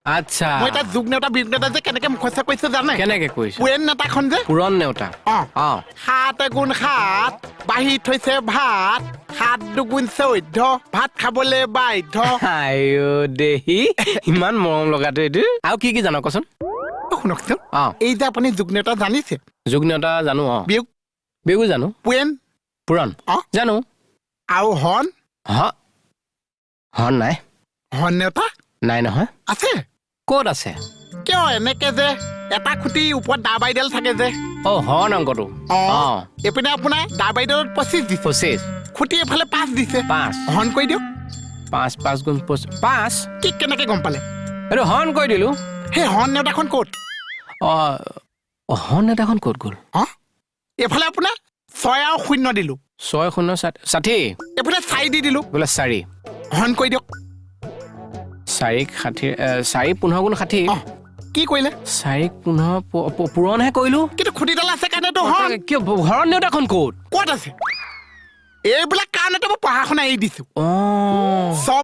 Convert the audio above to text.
আচ্ছা মই এটা যুগ নেওতা বিগ নেওতা যে কেনেকে মুখস্থ কৰিছো জানে কেনেকে কৈছ পুৰেণ নেতাখন যে পুৰণ নেওতা সাত গুণ সাত বাঢ়ি থৈছে ভাত 7 দুগুণ 14 ভাত খাবলে বাধ্য আইও দেহি ইমান মৰম লগাটো এইটো আৰু কি কি জানো কচোন শুনকচোন এই যে আপুনি যুগ নেওতা জানিছে যুগ নেওতা জানো বিয়োগ বিয়োগো জানো পুৰেণ পুৰণ জানো আৰু হন হন নাই হন নেওতা নাই নহয় আছে ক'ত আছে কিয় এনেকে যে এটা খুঁটি ওপৰত দা বাইডাল থাকে যে হন অংকটো এইপিনে আপোনাৰ দা বাইডালত 25 দিছে 25 খুঁটি এফালে 5 দিছে 5 হন কৈ দিয়ক 5 গুণ 5 কি কেনেকে গম পালে এইটো হন কৈ দিলো সেই হন নেওতাখন ক'ত হন নেওতাখন ক'ত গ'ল এফালে আপোনাৰ 6 আৰু 0 দিলো 6 0 60 এফালে 4 দি দিলো বোলে 4 হন কৈ দিয়ক 4 60 4 15 গুণ 60 কি কইলে 4 15 পুৰণহে কইলো কিন্তু খুঁটিডাল আছে কাৰণেতো হন কি হৰণ নেওতাখন ক'ত ক'ত আছে এইবিলাক কাৰণেতো মই পঢ়া শুনা এৰি দিছো চব